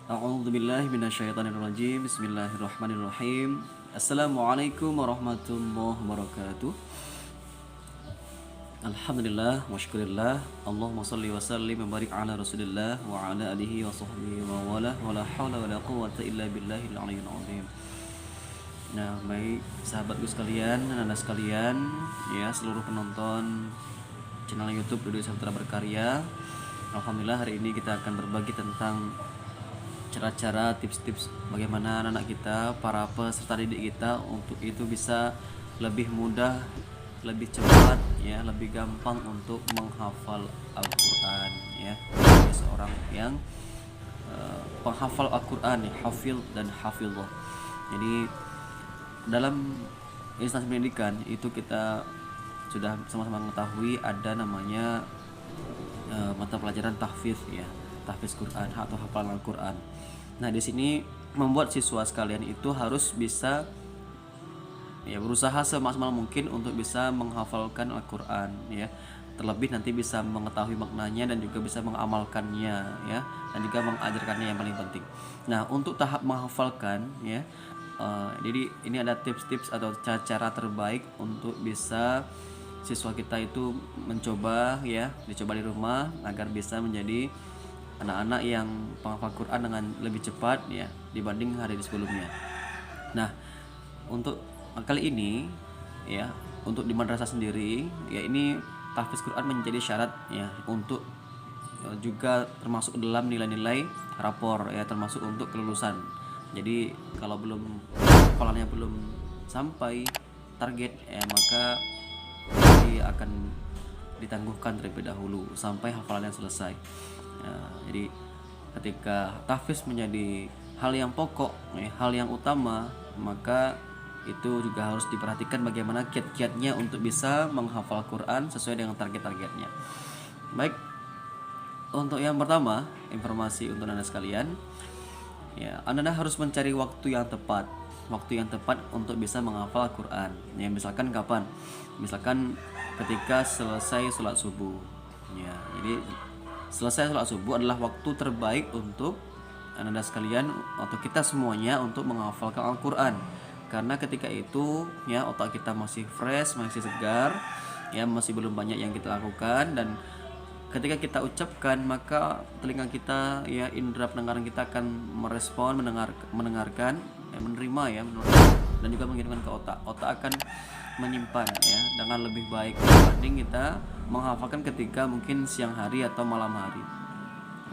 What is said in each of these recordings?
A'udzubillahi minasyaitonirrajim. Bismillahirrahmanirrahim. Assalamualaikum warahmatullahi wabarakatuh. Alhamdulillah wa syukurillah. Allahumma shalli wa sallim wa barik ala Rasulillah wa ala alihi wa sahbihi wa wala wa la haula wa la quwwata illa billahil aliyyil azim. Nah, baik sahabatku sekalian, anak-anak sekalian, ya seluruh penonton channel YouTube Dodi Saputra Berkarya. Alhamdulillah hari ini kita akan berbagi tentang cara-cara, tips-tips bagaimana anak-anak kita, para peserta didik kita untuk itu bisa lebih mudah, lebih cepat, ya, lebih gampang untuk menghafal Al-Quran, ya. Sebagai seorang yang penghafal Al-Quran, ya, hafil dan hafillah. Jadi dalam instansi pendidikan itu kita sudah sama-sama mengetahui ada namanya mata pelajaran tahfiz, ya, tahfiz Quran atau hafalan Al-Quran. Nah, di sini membuat siswa sekalian itu harus bisa, ya, berusaha semaksimal mungkin untuk bisa menghafalkan Al-Quran, ya. Terlebih nanti bisa mengetahui maknanya dan juga bisa mengamalkannya, ya, dan juga mengajarkannya yang paling penting. Nah, untuk tahap menghafalkan, ya, jadi ini ada tips-tips atau cara terbaik untuk bisa siswa kita itu mencoba, ya, dicoba di rumah agar bisa menjadi anak-anak yang penghafal Quran dengan lebih cepat, ya, dibanding hari sebelumnya. Nah, untuk kali ini, ya, untuk di madrasah sendiri, ya, ini tahfiz Quran menjadi syarat, ya, untuk juga termasuk dalam nilai-nilai rapor, ya, termasuk untuk kelulusan. Jadi kalau hafalannya belum sampai target, ya, maka dia akan ditangguhkan terlebih dahulu sampai hafalannya selesai. Jadi ketika tahfiz menjadi hal yang pokok, hal yang utama, maka itu juga harus diperhatikan bagaimana kiat-kiatnya untuk bisa menghafal Quran sesuai dengan target-targetnya. Baik, untuk yang pertama, informasi untuk Anda sekalian, ya, Anda harus mencari waktu yang tepat untuk bisa menghafal Quran. Ya, misalkan kapan? Misalkan ketika selesai sholat subuh, ya. Jadi selesai sholat subuh adalah waktu terbaik untuk anda sekalian atau kita semuanya untuk menghafalkan Al-Quran, karena ketika itu, ya, otak kita masih fresh, masih segar, ya, masih belum banyak yang kita lakukan, dan ketika kita ucapkan maka telinga kita, ya, indera pendengaran kita akan merespon, mendengarkan, ya, menerima, ya, dan juga mengirimkan ke otak akan menyimpan, ya, dengan lebih baik dibanding kita menghafalkan ketika mungkin siang hari atau malam hari.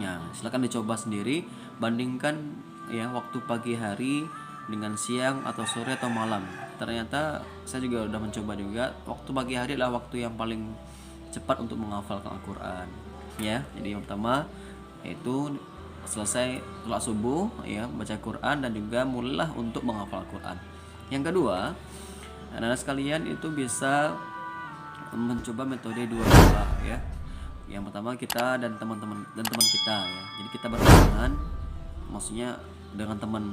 Ya, silakan dicoba sendiri, bandingkan, ya, waktu pagi hari dengan siang atau sore atau malam. Ternyata saya juga udah mencoba juga, waktu pagi hari adalah waktu yang paling cepat untuk menghafalkan Al-Quran, ya. Jadi yang pertama yaitu selesai sholat subuh, ya, baca Quran dan juga mulailah untuk menghafal Quran. Yang kedua, anak-anak sekalian itu bisa mencoba metode 2-2, ya. Yang pertama kita dan teman-teman kita, ya. Jadi kita berteman, maksudnya dengan teman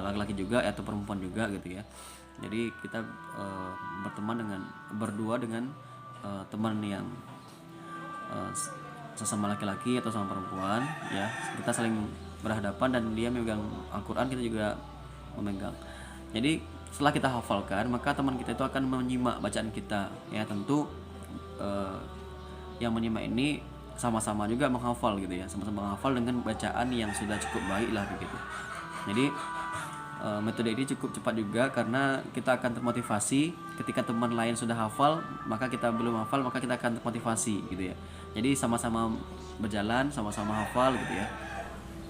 laki-laki juga atau perempuan juga gitu, ya. Jadi kita berteman berdua dengan teman yang sesama laki-laki atau sama perempuan, ya. Kita saling berhadapan dan dia memegang Al-Quran, kita juga memegang. Jadi setelah kita hafalkan, maka teman kita itu akan menyimak bacaan kita, ya. Tentu yang menyimak ini sama-sama juga menghafal gitu, ya, sama-sama menghafal dengan bacaan yang sudah cukup baik lah begitu. Jadi metode ini cukup cepat juga karena kita akan termotivasi ketika teman lain sudah hafal, maka kita belum hafal, maka kita akan termotivasi gitu, ya. Jadi sama-sama berjalan, sama-sama hafal gitu, ya.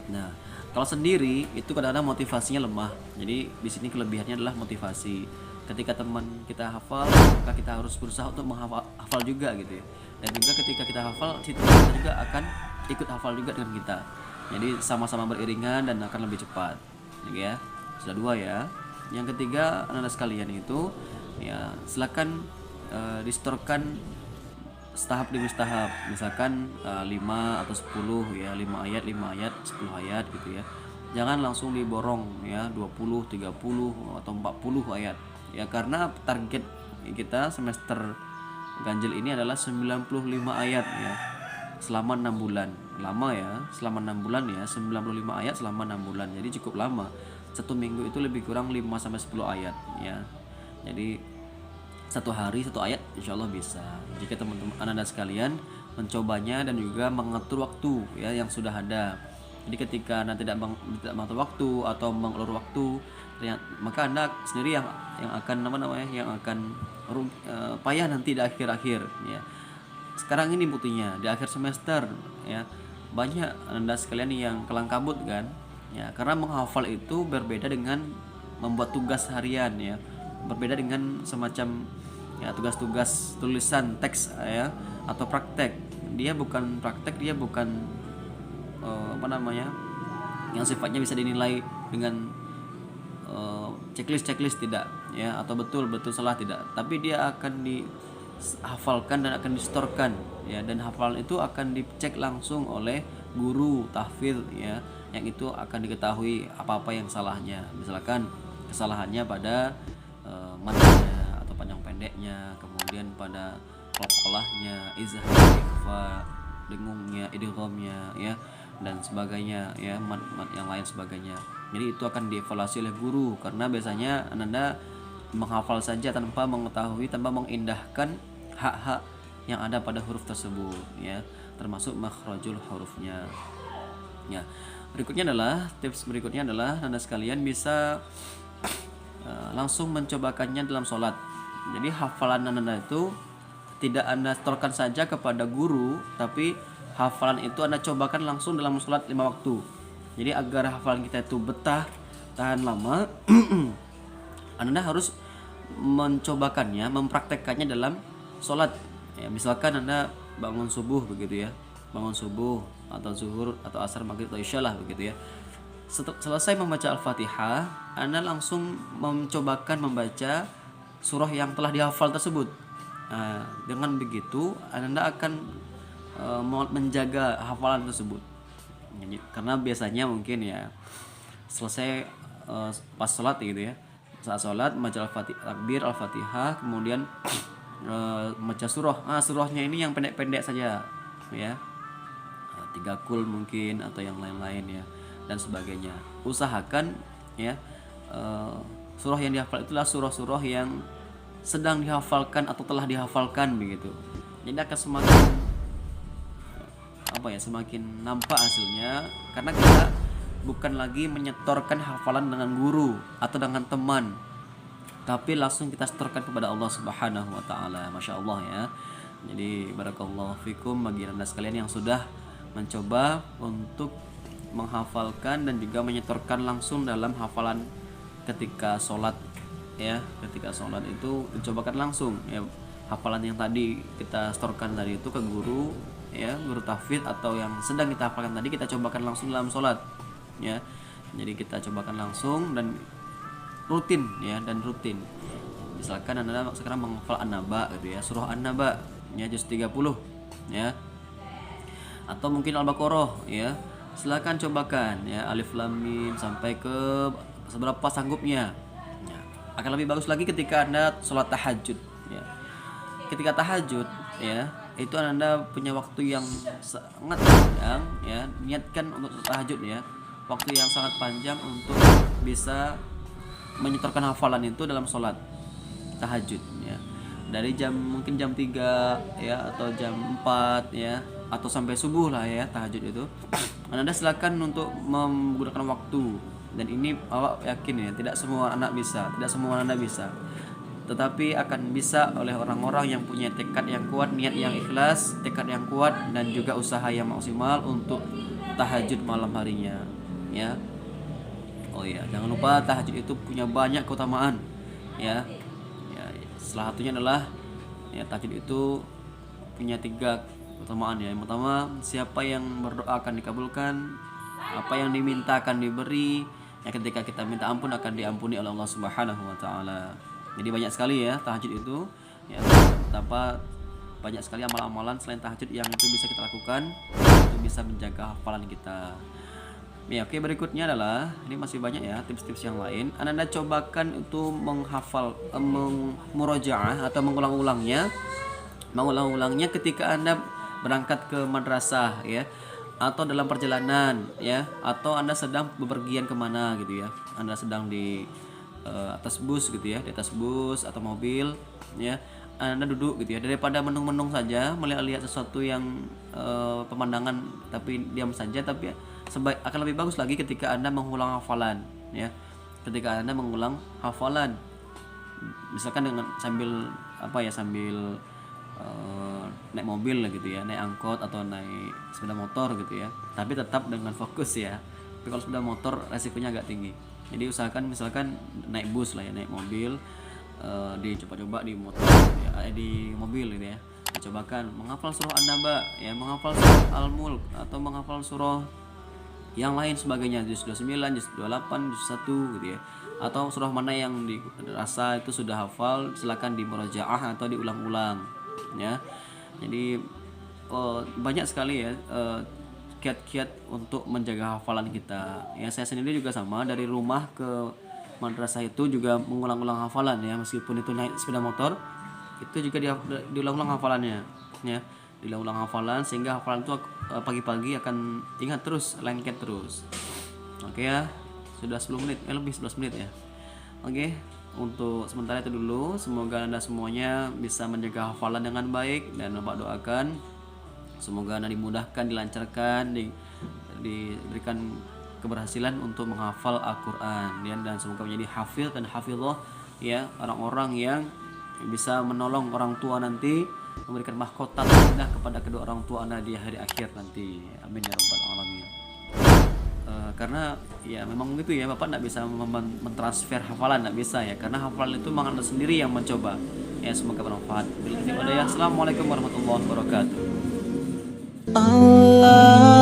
Nah, kalau sendiri itu kadang-kadang motivasinya lemah. Jadi di sini kelebihannya adalah motivasi. Ketika teman kita hafal, maka kita harus berusaha untuk hafal juga gitu, ya. Dan juga ketika kita hafal, si teman kita juga akan ikut hafal juga dengan kita. Jadi sama-sama beriringan dan akan lebih cepat, ya. Sudah 2, ya. Yang ketiga, anak-anak sekalian itu, ya, silakan distorkan tahap demi tahap. Misalkan 5 atau 10, ya, 5 ayat, 10 ayat gitu, ya. Jangan langsung diborong, ya, 20, 30 atau 40 ayat. Ya, karena target kita semester ganjil ini adalah 95 ayat, ya. selama 6 bulan. Lama ya, selama 6 bulan ya, 95 ayat selama 6 bulan. Jadi cukup lama. Satu minggu itu lebih kurang 5 sampai 10 ayat ya. Jadi satu hari satu ayat insya Allah bisa. Jika teman-teman anda sekalian mencobanya dan juga mengatur waktu ya yang sudah ada. Jadi ketika anda tidak mengatur waktu atau mengulur waktu, maka anda sendiri yang akan payah nanti di akhir-akhir ya. Sekarang ini buktinya di akhir semester ya, banyak anda sekalian yang kelang kabut kan ya, karena menghafal itu berbeda dengan membuat tugas harian ya, berbeda dengan semacam ya tugas-tugas tulisan teks ya atau praktek. Dia bukan praktek, dia bukan yang sifatnya bisa dinilai dengan checklist tidak ya, atau betul salah tidak, tapi dia akan dihafalkan dan akan distorkan ya, dan hafalan itu akan dicek langsung oleh guru tahfidz ya, yang itu akan diketahui apa yang salahnya, misalkan kesalahannya pada matanya atau panjang pendeknya, kemudian pada qalqalahnya, izhar, ikhfa, dengungnya, idghamnya ya, dan sebagainya ya, mat yang lain sebagainya. Jadi itu akan dievaluasi oleh guru, karena biasanya Anda menghafal saja tanpa mengetahui, tanpa mengindahkan hak-hak yang ada pada huruf tersebut ya, termasuk makhrajul hurufnya. Ya. Tips berikutnya adalah Anda sekalian bisa langsung mencobakannya dalam sholat. Jadi hafalan Anda itu tidak Anda setorkan saja kepada guru, tapi hafalan itu Anda cobakan langsung dalam sholat 5 waktu. Jadi agar hafalan kita itu betah, tahan lama, Anda harus mencobakannya, mempraktekkannya dalam sholat ya. Misalkan Anda bangun subuh begitu ya, bangun subuh atau zuhur atau asar, maghrib atau isya lah begitu ya. Selesai membaca Al-Fatihah, Anda langsung mencobakan membaca surah yang telah dihafal tersebut. Nah, dengan begitu Anda akan menjaga hafalan tersebut. Karena biasanya mungkin ya selesai pas sholat gitu ya, saat sholat membaca takbir Al-Fatihah, kemudian membaca surah. Surahnya ini yang pendek-pendek saja ya, 3 kul mungkin atau yang lain-lain ya, dan sebagainya. Usahakan ya surah yang dihafal itulah surah-surah yang sedang dihafalkan atau telah dihafalkan begitu. Jadi akan semakin nampak hasilnya, karena kita bukan lagi menyetorkan hafalan dengan guru atau dengan teman, tapi langsung kita setorkan kepada Allah Subhanahu wa taala. Masya Allah ya. Jadi barakallahu fikum bagi Anda sekalian yang sudah mencoba untuk menghafalkan dan juga menyetorkan langsung dalam hafalan ketika sholat ya. Ketika sholat itu dicobakan langsung ya, hafalan yang tadi kita setorkan tadi itu ke guru ya, guru tahfidz atau yang sedang kita hafalkan tadi, kita cobakan langsung dalam sholat ya. Jadi kita cobakan langsung dan rutin ya, misalkan Anda sekarang menghafal An-Naba gitu ya, surah An-Naba ya juz 30 ya, atau mungkin Al-Baqarah ya, silakan cobakan ya, Alif Lam Mim sampai ke seberapa sanggupnya ya. Akan lebih bagus lagi ketika Anda sholat tahajud ya. Ketika tahajud ya, itu Anda punya waktu yang sangat panjang ya, niatkan untuk tahajud ya, waktu yang sangat panjang untuk bisa menyetorkan hafalan itu dalam sholat tahajud ya, dari mungkin jam 3 ya, atau jam 4 ya, atau sampai subuh lah ya tahajud itu. Anda silakan untuk menggunakan waktu, dan ini awak yakin ya, tidak semua Anda bisa, tetapi akan bisa oleh orang-orang yang punya tekad yang kuat, niat yang ikhlas, tekad yang kuat, dan juga usaha yang maksimal untuk tahajud malam harinya ya. Oh iya, jangan lupa tahajud itu punya banyak keutamaan ya. Salah satunya adalah ya, tahajud itu punya 3 keutamaan ya. Yang pertama, siapa yang berdoa akan dikabulkan, apa yang diminta akan diberi ya, ketika kita minta ampun akan diampuni oleh Allah Subhanahu wa taala. Jadi banyak sekali ya tahajud itu ya, betapa banyak sekali amalan-amalan selain tahajud yang itu bisa kita lakukan untuk bisa menjaga hafalan kita. Ya, oke, berikutnya adalah ini masih banyak ya tips-tips yang lain. Anda cobakan itu menghafal, murajaah atau mengulang-ulangnya ketika Anda berangkat ke madrasah ya, atau dalam perjalanan ya, atau Anda sedang bepergian kemana gitu ya, Anda sedang di atas bus gitu ya, di atas bus atau mobil ya, Anda duduk gitu ya, daripada menung-menung saja melihat sesuatu yang pemandangan tapi diam saja, tapi akan lebih bagus lagi ketika Anda mengulang hafalan ya, ketika Anda mengulang hafalan misalkan dengan sambil naik mobil gitu ya, naik angkot atau naik sepeda motor gitu ya, tapi tetap dengan fokus ya. Tapi kalau sepeda motor resikonya agak tinggi, jadi usahakan misalkan naik bus lah ya, naik mobil, dicoba-coba di motor gitu ya, di mobil gitu ya, dicobakan menghafal surah An-Naba ya, menghafal surah Al-Mulk atau menghafal surah yang lain sebagainya, juz 29, juz 28, juz 1 gitu ya, atau surah mana yang dirasa itu sudah hafal, silakan dimurajaah atau diulang-ulang ya. Jadi banyak sekali ya kiat-kiat untuk menjaga hafalan kita ya. Saya sendiri juga sama, dari rumah ke madrasah itu juga mengulang-ulang hafalan ya, meskipun itu naik sepeda motor itu juga diulang-ulang hafalannya ya, diulang-ulang hafalan sehingga hafalan itu pagi-pagi akan ingat terus, lengket terus. Oke ya, sudah 10 menit, lebih 11 menit ya. Oke, untuk sementara itu dulu. Semoga Anda semuanya bisa menjaga hafalan dengan baik, dan Bapak doakan semoga Anda dimudahkan, dilancarkan, diberikan keberhasilan untuk menghafal Al-Quran ya, dan semoga menjadi hafil dan hafizah ya, orang-orang yang bisa menolong orang tua nanti, memberikan mahkota indah kepada kedua orang tua Anda di hari akhir nanti. Amin ya rabbal alamin. Karena ya memang gitu ya, Bapak tidak bisa mentransfer hafalan, tidak bisa ya, karena hafalan itu memang Anda sendiri yang mencoba ya. Semoga bermanfaat. Assalamualaikum warahmatullahi wabarakatuh. Allah